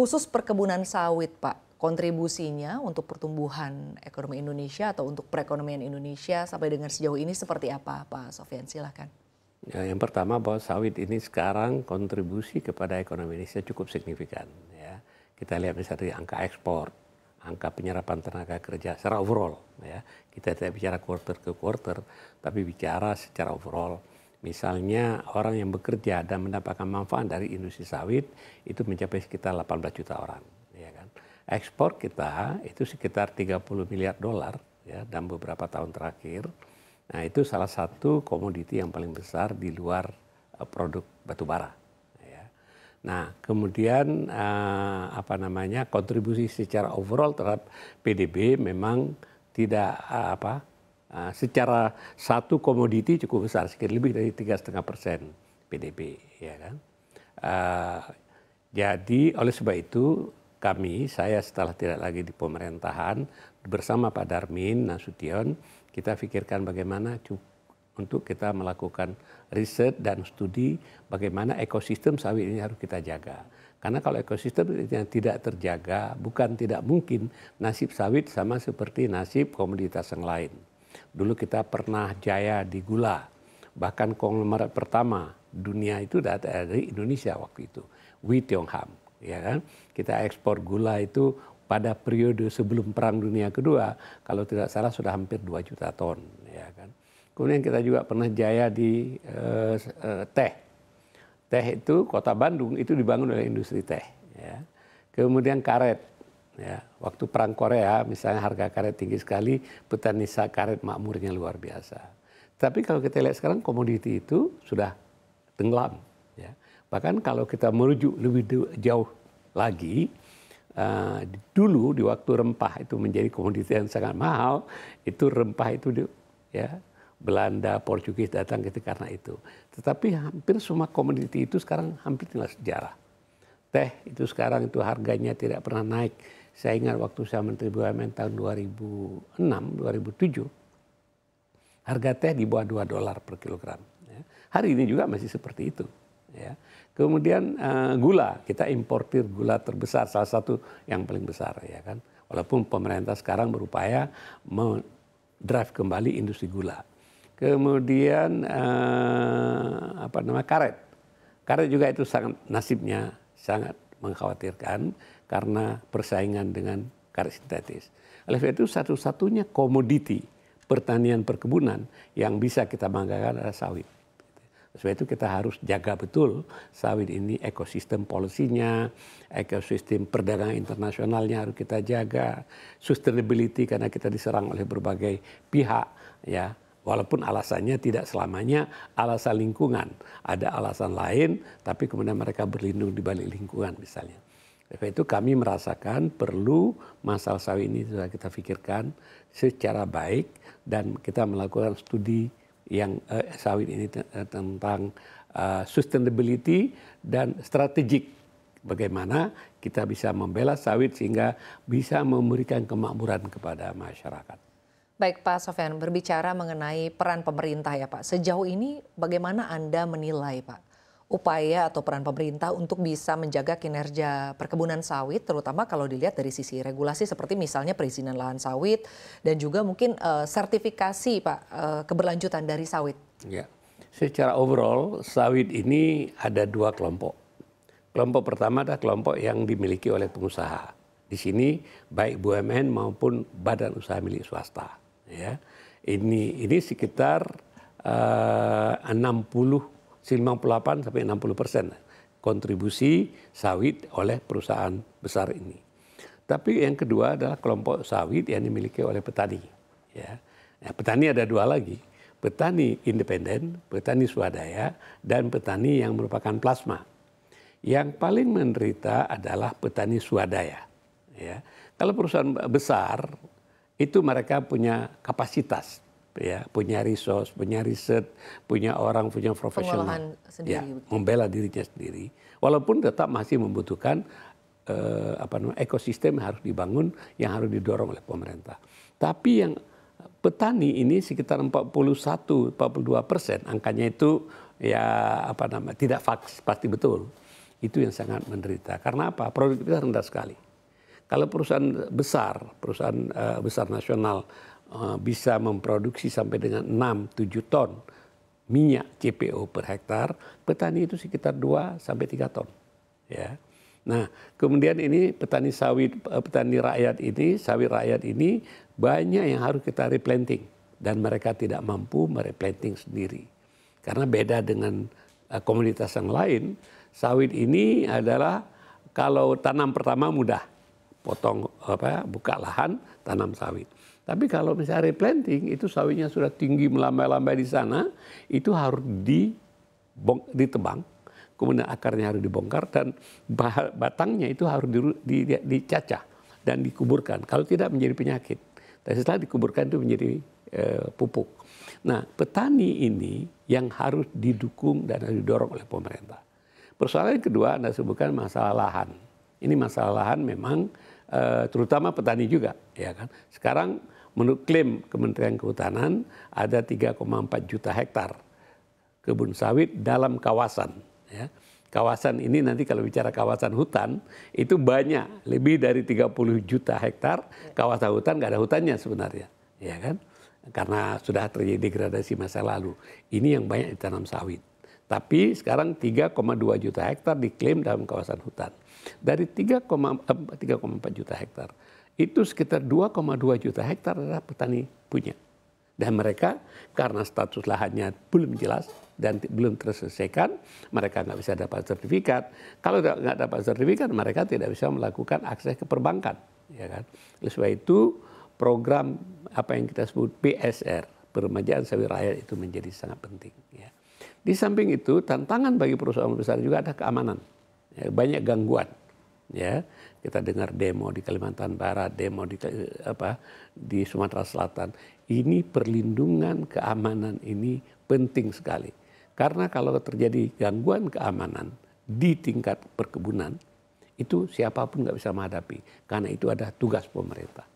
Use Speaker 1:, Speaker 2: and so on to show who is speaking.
Speaker 1: Khusus perkebunan sawit, Pak, kontribusinya untuk pertumbuhan ekonomi Indonesia atau untuk perekonomian Indonesia sampai dengan sejauh ini seperti apa, Pak Sofyan? Silakan.
Speaker 2: Ya, yang pertama bahwa sawit ini sekarang kontribusi kepada ekonomi Indonesia cukup signifikan. Ya. Kita lihat misalnya dari angka ekspor, angka penyerapan tenaga kerja secara overall. Ya. Kita tidak bicara quarter ke quarter, tapi bicara secara overall. Misalnya orang yang bekerja dan mendapatkan manfaat dari industri sawit itu mencapai sekitar 18 juta orang. Ya kan. Ekspor kita itu sekitar 30 miliar dolar ya, dalam beberapa tahun terakhir. Nah itu salah satu komoditi yang paling besar di luar produk batubara. Ya. Nah kemudian kontribusi secara overall terhadap PDB memang tidak secara satu komoditi cukup besar, sekitar lebih dari 3,5% PDB, ya kan. Jadi oleh sebab itu saya setelah tidak lagi di pemerintahan bersama Pak Darmin Nasution, kita pikirkan bagaimana untuk kita melakukan riset dan studi bagaimana ekosistem sawit ini harus kita jaga. Karena kalau ekosistem yang tidak terjaga, bukan tidak mungkin nasib sawit sama seperti nasib komoditas yang lain. Dulu kita pernah jaya di gula, bahkan konglomerat pertama dunia itu dari Indonesia waktu itu, Wee Tiong Ham, ya kan? Kita ekspor gula itu pada periode sebelum Perang Dunia Kedua, kalau tidak salah sudah hampir 2 juta ton, ya kan? Kemudian kita juga pernah jaya di teh. Teh itu kota Bandung itu dibangun oleh industri teh, ya. Kemudian karet. Ya, waktu perang Korea misalnya harga karet tinggi sekali, petani karet makmurnya luar biasa. Tapi kalau kita lihat sekarang komoditi itu sudah tenggelam. Ya. Bahkan kalau kita merujuk lebih jauh lagi, dulu di waktu rempah itu menjadi komoditi yang sangat mahal, itu rempah itu ya Belanda, Portugis datang karena itu. Tetapi hampir semua komoditi itu sekarang hampir tinggal sejarah. Teh itu sekarang itu harganya tidak pernah naik. Saya ingat waktu saya Menteri BUMN tahun 2006, 2007, harga teh di bawah $2 per kilogram. Ya. Hari ini juga masih seperti itu. Ya. Kemudian gula, kita importir gula terbesar, salah satu yang paling besar. Ya kan? Walaupun pemerintah sekarang berupaya mendrive kembali industri gula. Kemudian karet. Karet juga itu sangat nasibnya sangat mengkhawatirkan karena persaingan dengan karet sintetis. Oleh itu satu-satunya komoditi pertanian perkebunan yang bisa kita banggakan adalah sawit. Sebab itu kita harus jaga betul sawit ini, ekosistem polisinya, ekosistem perdagangan internasionalnya harus kita jaga, sustainability karena kita diserang oleh berbagai pihak, ya. Walaupun alasannya tidak selamanya alasan lingkungan, ada alasan lain, tapi kemudian mereka berlindung di balik lingkungan misalnya. Oleh itu kami merasakan perlu masalah sawit ini sudah kita pikirkan secara baik dan kita melakukan studi yang sawit ini tentang sustainability dan strategik. Bagaimana kita bisa membela sawit sehingga bisa memberikan kemakmuran kepada masyarakat.
Speaker 1: Baik Pak Sofyan, berbicara mengenai peran pemerintah ya Pak. Sejauh ini bagaimana Anda menilai Pak upaya atau peran pemerintah untuk bisa menjaga kinerja perkebunan sawit, terutama kalau dilihat dari sisi regulasi seperti misalnya perizinan lahan sawit dan juga mungkin sertifikasi Pak keberlanjutan dari sawit.
Speaker 2: Ya, secara overall sawit ini ada 2 kelompok. Kelompok pertama adalah kelompok yang dimiliki oleh pengusaha. Di sini baik BUMN maupun badan usaha milik swasta. Ya, ini sekitar 58 sampai 60% kontribusi sawit oleh perusahaan besar ini. Tapi yang kedua adalah kelompok sawit yang dimiliki oleh petani. Ya. Nah, petani ada 2 lagi, petani independen, petani swadaya, dan petani yang merupakan plasma. Yang paling menderita adalah petani swadaya. Ya. Kalau perusahaan besar itu mereka punya kapasitas, ya, punya resource, punya riset, punya orang, punya profesional, ya, membela dirinya sendiri. Walaupun tetap masih membutuhkan ekosistem yang harus dibangun, yang harus didorong oleh pemerintah. Tapi yang petani ini sekitar 41-42%, angkanya itu ya tidak pasti betul. itu yang sangat menderita. Karena apa? Produktivitas rendah sekali. Kalau perusahaan besar nasional bisa memproduksi sampai dengan 6-7 ton minyak CPO per hektar, petani itu sekitar 2 sampai 3 ton. Ya. Nah, kemudian ini petani sawit rakyat ini banyak yang harus kita replanting dan mereka tidak mampu mereplanting sendiri. Karena beda dengan komoditas yang lain, sawit ini adalah kalau tanam pertama mudah, buka lahan, tanam sawit. Tapi kalau misalnya replanting, itu sawitnya sudah tinggi melambai-lambai di sana, itu harus ditebang, kemudian akarnya harus dibongkar dan batangnya itu harus dicacah dan dikuburkan. Kalau tidak menjadi penyakit. Dan setelah dikuburkan itu menjadi pupuk. Nah, petani ini yang harus didukung dan harus didorong oleh pemerintah. Persoalan kedua Anda sebutkan masalah lahan. Ini masalah lahan memang terutama petani juga, ya kan. Sekarang menurut klaim Kementerian Kehutanan ada 3,4 juta hektar kebun sawit dalam kawasan. Ya. Kawasan ini nanti kalau bicara kawasan hutan itu banyak, lebih dari 30 juta hektar kawasan hutan, nggak ada hutannya sebenarnya, ya kan? Karena sudah terjadi degradasi masa lalu. Ini yang banyak ditanam sawit. Tapi sekarang 3,2 juta hektar diklaim dalam kawasan hutan. Dari 3,4 juta hektar, itu sekitar 2,2 juta hektar adalah petani punya. Dan mereka karena status lahannya belum jelas dan belum terselesaikan, mereka nggak bisa dapat sertifikat. Kalau nggak dapat sertifikat, mereka tidak bisa melakukan akses ke perbankan. Ya kan? Oleh sebab itu, program apa yang kita sebut PSR, Peremajaan Sawit Rakyat itu menjadi sangat penting. Ya. Di samping itu, tantangan bagi perusahaan besar juga ada keamanan. Ya, banyak gangguan. Ya, kita dengar demo di Kalimantan Barat, demo di Sumatera Selatan. Ini perlindungan keamanan ini penting sekali. Karena kalau terjadi gangguan keamanan di tingkat perkebunan, itu siapapun nggak bisa menghadapi. Karena itu ada tugas pemerintah.